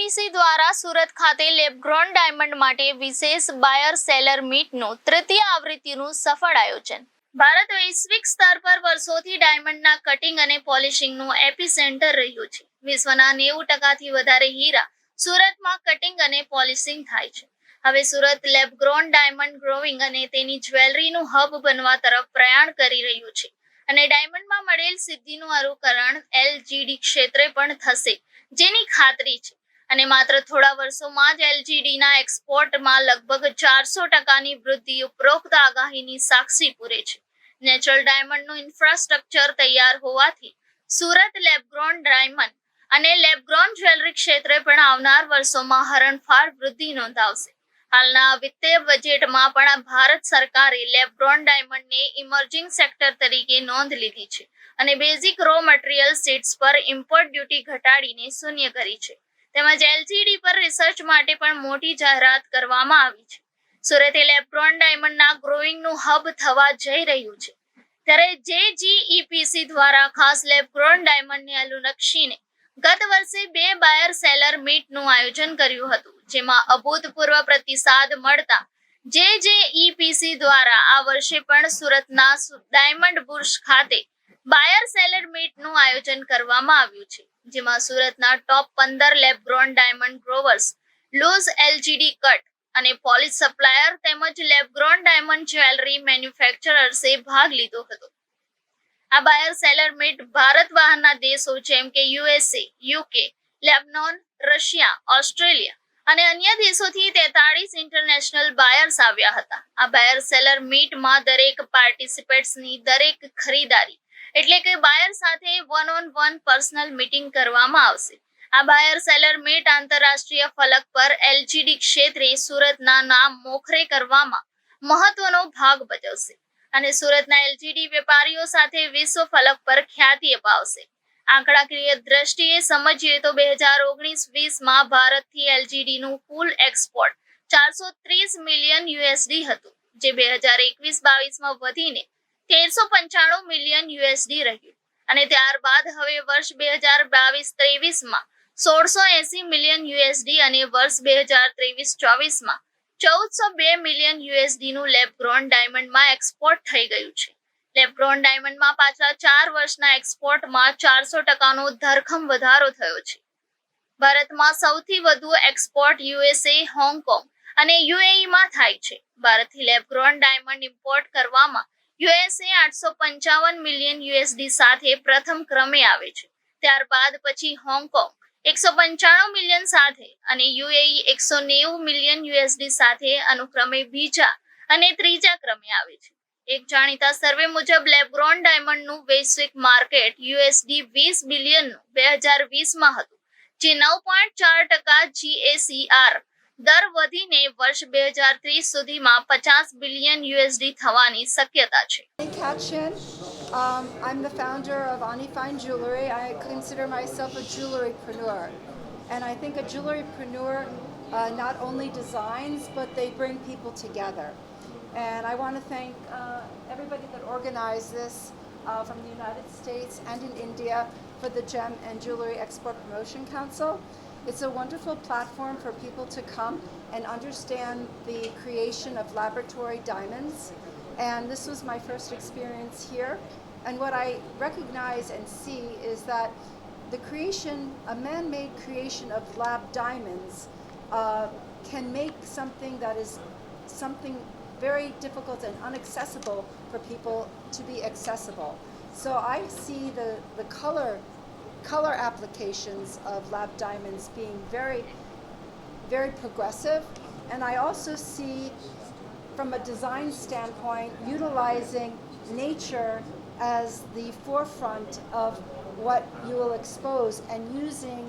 જેઈપીસી દ્વારા સુરત ખાતે lab-grown diamond માટે વિશેષ બાયર સેલર મીટનું તૃતીય આવૃત્તિનું સફળ આયોજન. ભારત વૈશ્વિક સ્તર પર વર્ષોથી ડાયમંડના કટિંગ અને પોલિશિંગનું એપિસેન્ટર રહ્યું છે. વિશ્વના 90%થી વધારે હીરા સુરતમાં કટિંગ અને પોલિશિંગ થાય છે. હવે સુરત લેબગ્રોન ડાયમંડ ગ્રોવિંગ અને તેની જ્વેલરીનું હબ બનવા તરફ પ્રયાણ કરી રહ્યું છે અને ડાયમંડમાં મળેલ સિદ્ધિનું અનુકરણ એલજીડી ક્ષેત્રે પણ થશે, જેની ખાતરી છે. અને માત્ર થોડા વર્ષોમાં જ એલજીડીના એક્સપોર્ટમાં લગભગ 400%ની વૃદ્ધિ ઉપરોક્ત આગાહીની સાક્ષી પૂરે છે. નેચરલ ડાયમંડનું ઇન્ફ્રાસ્ટ્રક્ચર તૈયાર હોવાથી સુરત લેબગ્રોન ડાયમંડ અને લેબગ્રોન જ્વેલરી ક્ષેત્રે પણ આવનાર વર્ષોમાં હરણફાળ વૃદ્ધિ નોંધાવશે. હાલના વિત્તીય બજેટમાં પણ ભારત સરકારે લેબગ્રોન ડાયમંડને ઇમર્જિંગ સેક્ટર તરીકે નોંધ લીધી છે અને બેઝિક રો મટીરિયલ સીડ્સ પર ઇમ્પોર્ટ ડ્યુટી ઘટાડીને શૂન્ય કરી છે. તેમજ એલજીડી પર રિસર્ચ માટે પણ મોટી જાહેરાત કરવામાં આવી છે. સુરતે લેબગ્રોન ડાયમંડના ગ્રોવિંગનું હબ થવા જઈ રહ્યું છે, ત્યારે જેજીઈપીસી દ્વારા ખાસ લેબગ્રોન ડાયમંડને અનુલક્ષીને ગત વર્ષે 2 બાયર સેલર મીટનું આયોજન કર્યું હતું, જેમાં અભૂતપૂર્વ પ્રતિસાદ મળતા જેજીઈપીસી દ્વારા આ વર્ષે પણ સુરતના ડાયમંડ બુર્જ ખાતે બાયર સેલર મીટનું આયોજન કરવામાં આવ્યું છે, જેમાં સુરતના top 15 lab grown diamond growers, loose LGD cut અને પોલિશ સપ્લાયર તેમજ લેબગ્રોન ડાયમંડ જ્વેલરી મેન્યુફેક્ચરર્સે ભાગ લીધો હતો. આ બાયર સેલર મીટ ભારત બહારના દેશો જેમ કે USA, UK, Lebanon, Russia, Australia અને અન્ય દેશોથી 43 ઇન્ટરનેશનલ બાયર્સ આવ્યા હતા. આ બાયર સેલર મીટમાં દરેક પાર્ટિસિપેન્ટ્સની દરેક ખરીદારી એટલે કે બાયર સાથે વન-ઓન-વન પર્સનલ મીટિંગ કરવામાં આવશે. આ બાયર સેલર મીટ આંતરરાષ્ટ્રીય ફલક પર એલજીડી ક્ષેત્રે સુરતના નામ મોખરે કરવામાં મહત્વનો ભાગ ભજવશે અને સુરતના એલજીડી વેપારીઓ સાથે વિશ્વ ફલક પર ખ્યાતિ અપાવશે. આંકડાકીય દ્રષ્ટિએ સમજીએ તો 2019-20માં ભારતથી એલજીડીનું કુલ એક્સપોર્ટ 430 મિલિયન યુએસડી હતું, જે 2021-22માં વધીને 1395 મિલિયન યુએસડી રહ્યું અને ત્યારબાદ હવે વર્ષ 2022-23માં 1680 મિલિયન યુએસડી અને વર્ષ 2023-24માં 1402 મિલિયન યુએસડીનું લેબગ્રોન ડાયમંડમાં એક્સપોર્ટ થઈ ગયું છે. લેબગ્રોન ડાયમંડમાં પાછલા 4 વર્ષના એક્સપોર્ટમાં 400%નો ધરખમ વધારો થયો છે. ભારતમાં સૌથી વધુ એક્સપોર્ટ યુએસએ, હોંગકોંગ અને યુએઈમાં થાય છે. ભારતથી લેબગ્રોન ડાયમંડ ઇમ્પોર્ટ કરવામાં યુએસએ 855 મિલિયન યુએસડી સાથે પ્રથમ ક્રમે આવે છે. ત્યારબાદ પછી હોંગકોંગ 195 મિલિયન સાથે અને યુએઈ 190 મિલિયન યુએસડી સાથે અનુક્રમે બીજા અને ત્રીજા ક્રમે આવે છે. એક જાણીતા સર્વે મુજબ લેબગ્રોન ડાયમંડનું વૈશ્વિક માર્કેટ યુએસડી 20 બિલિયનનું 2020માં હતું, જે 9.4% જીએસીઆર દર વધીને વર્ષ 2030 સુધીમાં 50 બિલિયન યુએસડી થવાની શક્યતા છે. I'm the founder of Ani Fine Jewelry. I consider myself a jewelrypreneur. And I think a jewelrypreneur not only designs, but they bring people together. And I want to thank everybody that organized this from the United States and in India for the Gem and Jewelry Export Promotion Council. It's a wonderful platform for people to come and understand the creation of laboratory diamonds. And this was my first experience here. And what I recognize and see is that the creation, a man-made creation of lab diamonds can make something that is something very difficult and inaccessible for people to be accessible. So I see the color applications of lab diamonds being very, very progressive. And I also see, from a design standpoint, utilizing nature as the forefront of what you will expose and using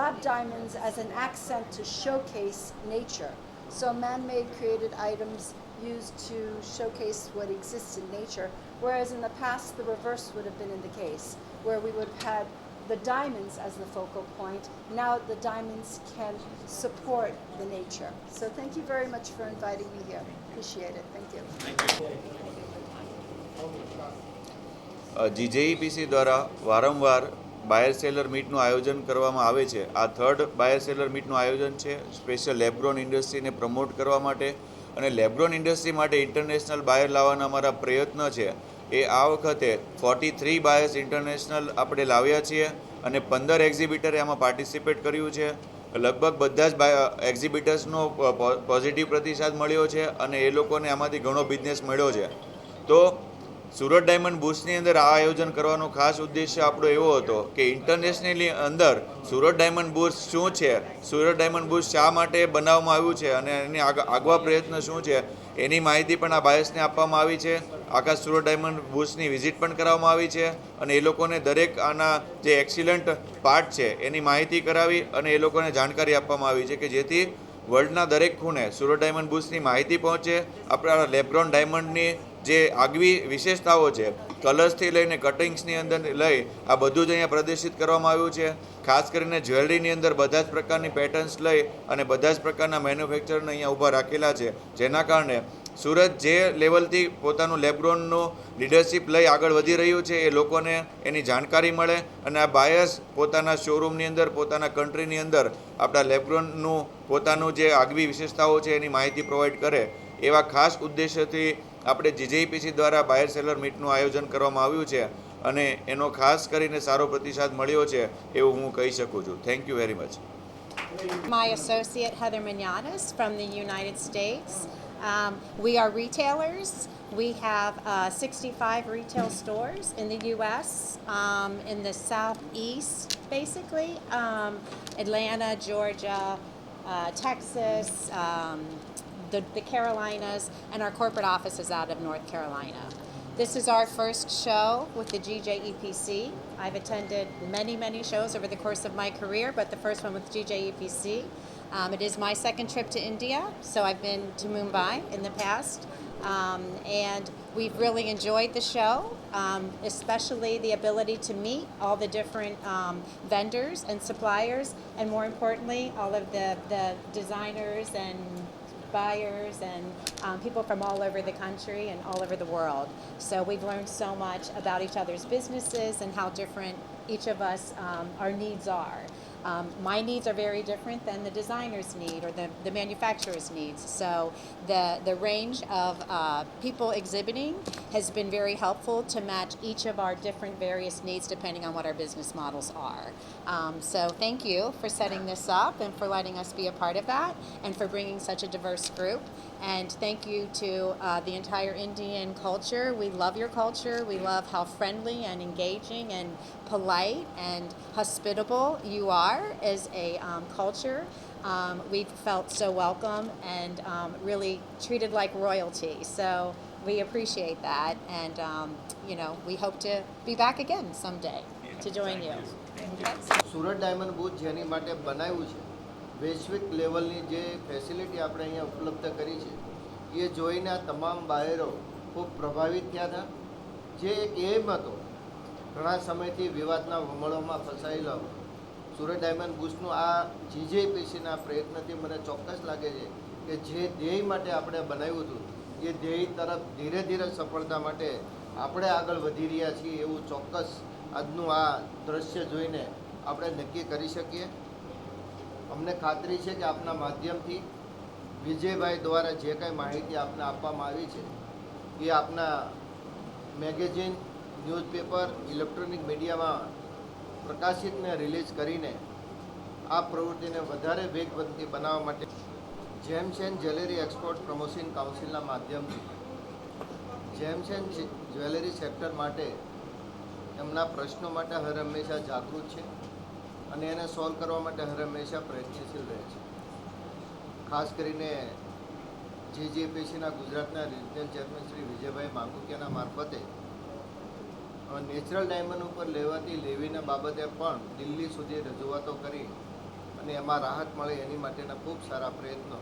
lab diamonds as an accent to showcase nature. So man-made created items used to showcase what exists in nature, whereas in the past the reverse would have been in the case, where we would have had the diamonds as the focal point. Now the diamonds can support the nature. So thank you very much for inviting me here. Appreciate it. Thank you. જીજેઈપીસી દ્વારા વારંવાર બાયર seller મીટનું આયોજન કરવામાં આવે છે. આ third બાયર seller મીટનું આયોજન છે special LeBron ઇન્ડસ્ટ્રીને promote કરવા માટે, અને લેબ્રોન ઇન્ડસ્ટ્રી માટે ઇન્ટરનેશનલ બાયર લાવવાના અમારા પ્રયત્ન છે એ આ વખતે 43 બાયર્સ ઇન્ટરનેશનલ આપણે લાવ્યા છીએ અને 15 એક્ઝિબિટરે આમાં પાર્ટિસિપેટ કર્યું છે. લગભગ બધા જ એક્ઝિબિટર્સનો પોઝિટિવ પ્રતિસાદ મળ્યો છે અને એ લોકોને આમાંથી ઘણો બિઝનેસ મળ્યો છે. તો સુરત ડાયમંડ બુર્સની અંદર આ આયોજન કરવાનો ખાસ ઉદ્દેશ્ય આપણો એવો હતો કે ઇન્ટરનેશનલી અંદર સુરત ડાયમંડ બુર્સ શું છે, સુરત ડાયમંડ બુર્સ શા માટે બનાવવામાં આવ્યું છે અને એની આગવા પ્રયત્ન શું છે એની માહિતી પણ આ બાયર્સને આપવામાં આવી છે. આખા સુરત ડાયમંડ બુર્સની વિઝિટ પણ કરાવવામાં આવી છે અને એ લોકોને દરેક આના જે એક્સિલન્ટ પાર્ટ છે એની માહિતી કરાવી અને એ લોકોને જાણકારી આપવામાં આવી છે કે જેથી વર્લ્ડના દરેક ખૂણે સુરત ડાયમંડ બુર્સની માહિતી પહોંચે. આપણા લેબ્રોન ડાયમંડની જે આગવી વિશેષતાઓ છે, કલર્સથી લઈને કટિંગ્સની અંદર લઈ આ બધું જ અહીંયા પ્રદર્શિત કરવામાં આવ્યું છે. ખાસ કરીને જ્વેલરીની અંદર બધા જ પ્રકારની પેટર્ન્સ લઈ અને બધા જ પ્રકારના મેન્યુફેક્ચરને અહીંયા ઊભા રાખેલા છે, જેના કારણે સુરત જે લેવલથી પોતાનું લેબ્રોનનું લીડરશિપ લઈ આગળ વધી રહ્યું છે એ લોકોને એની જાણકારી મળે અને આ બાયર્સ પોતાના શોરૂમની અંદર, પોતાના કન્ટ્રીની અંદર આપણા લેબ્રોનનું પોતાનું જે આગવી વિશેષતાઓ છે એની માહિતી પ્રોવાઈડ કરે, એવા ખાસ ઉદ્દેશ્યથી આપણે જીજેઈપીસી દ્વારા બાયર સેલર મીટનું આયોજન કરવામાં આવ્યું છે અને એનો ખાસ કરીને સારો પ્રતિસાદ મળ્યો છે એવું હું કહી શકું છું. Thank you very much. My associate Heather Mananas from the United States. We are retailers. We have 65 retail stores in the U.S., in the southeast, basically, Atlanta, Georgia, Texas, the Carolinas, and our corporate office is out of North Carolina. This is our first show with the GJEPC. I've attended many shows over the course of my career, but the first one with GJEPC. It is my second trip to India, so I've been to Mumbai in the past. And we've really enjoyed the show, especially the ability to meet all the different vendors and suppliers, and more importantly, all of the designers and buyers and people from all over the country and all over the world. So we've learned so much about each other's businesses and how different each of us, our needs are. My needs are very different than the designer's need or the manufacturer's needs. So the range of people exhibiting has been very helpful to match each of our different various needs depending on what our business models are. So thank you for setting this up and for letting us be a part of that and for bringing such a diverse group. And thank you to the entire Indian culture. We love your culture. We love how friendly and engaging and polite and hospitable you are as a culture. We've felt so welcome and really treated like royalty. So we appreciate that, and we hope to be back again someday to join you. Okay? Surat diamond booth જેની માટે બનાવ્યું છે, વૈશ્વિક લેવલની જે facility આપણે અહીંયા ઉપલબ્ધ કરી છે એ જોઈને આ તમામ બાયરો ખૂબ પ્રભાવિત થયા હતા. જે એક એમ હતો ઘણા સમયથી વિવાદના વમળોમાં ફસાયેલો સુરત ડાયમંડ બુથનું આ જીજેપીસીના પ્રયત્નથી મને ચોક્કસ લાગે છે કે જે ધ્યેય માટે આપણે બનાવ્યું હતું એ ધ્યેય તરફ ધીરે ધીરે સફળતા માટે આપણે આગળ વધી રહ્યા છીએ એવું ચોક્કસ આજનું આ દ્રશ્ય જોઈને આપણે નક્કી કરી શકીએ. અમને ખાતરી છે કે આપના માધ્યમથી વિજયભાઈ દ્વારા જે કાંઈ માહિતી આપને આપવામાં આવી છે એ આપના મેગેઝિન, ન્યૂઝપેપર, ઇલેક્ટ્રોનિક મીડિયામાં પ્રકાશિત ને રિલીઝ કરીને આ પ્રવૃત્તિને વધારે વેગવંતી બનાવવા માટે gems and jewellery export promotion કાઉન્સિલના માધ્યમથી જેમ્સ એન્ડ જ્વેલરી સેક્ટર માટે એમના પ્રશ્નો માટે હર હંમેશા જાગૃત છે અને એને સોલ્વ કરવા માટે હર હંમેશા પ્રયત્નશીલ રહે છે. ખાસ કરીને જીજેપીસીના ગુજરાતના રિજનલ ચેરમેન શ્રી વિજયભાઈ માંગુકિયાના મારફતે નેચરલ ડાયમંડ ઉપર લેવાતી લેવીના બાબતે પણ દિલ્હી સુધી રજૂઆતો કરી અને એમાં રાહત મળે એની માટેના ખૂબ સારા પ્રયત્નો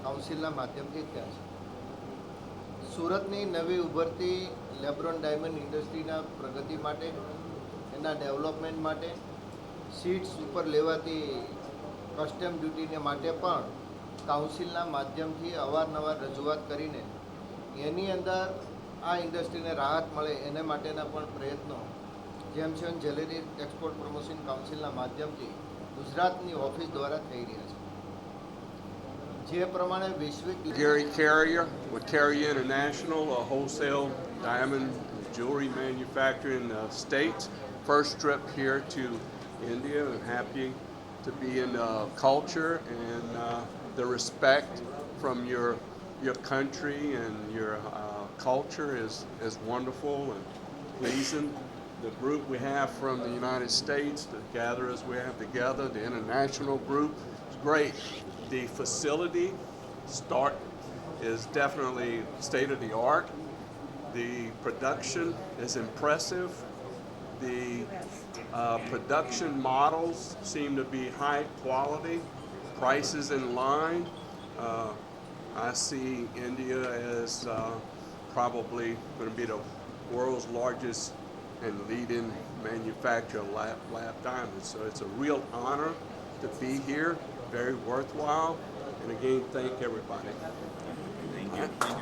કાઉન્સિલના માધ્યમથી થયા છે. સુરતની નવી ઉભરતી લેબ્રોન ડાયમંડ ઇન્ડસ્ટ્રીના પ્રગતિ માટે, એના ડેવલપમેન્ટ માટે, સીટ્સ ઉપર લેવાતી કસ્ટમ ડ્યુટીને માટે પણ કાઉન્સિલના માધ્યમથી અવારનવાર રજૂઆત કરીને એની અંદર આ ઇન્ડસ્ટ્રીને રાહત મળે એને માટેના પણ પ્રયત્નો gems and jewellery export promotion કાઉન્સિલના માધ્યમથી ગુજરાતની ઓફિસ દ્વારા થઈ રહ્યા છે. જે પ્રમાણે વૈશ્વિક Gary Carrier with Carrier International, a wholesale diamond jewelry manufacturer in the States. First trip here to India, and happy to be in culture and the respect from your country and your culture is wonderful and pleasing. The group we have from the United States, the gatherers we have together, the international group, is great. The facility is definitely state of the art. The production is impressive. The production models seem to be high quality, prices in line. I see India as probably going to be the world's largest and leading manufacturer of lab diamonds. So it's a real honor to be here, very worthwhile. And again, thank everybody.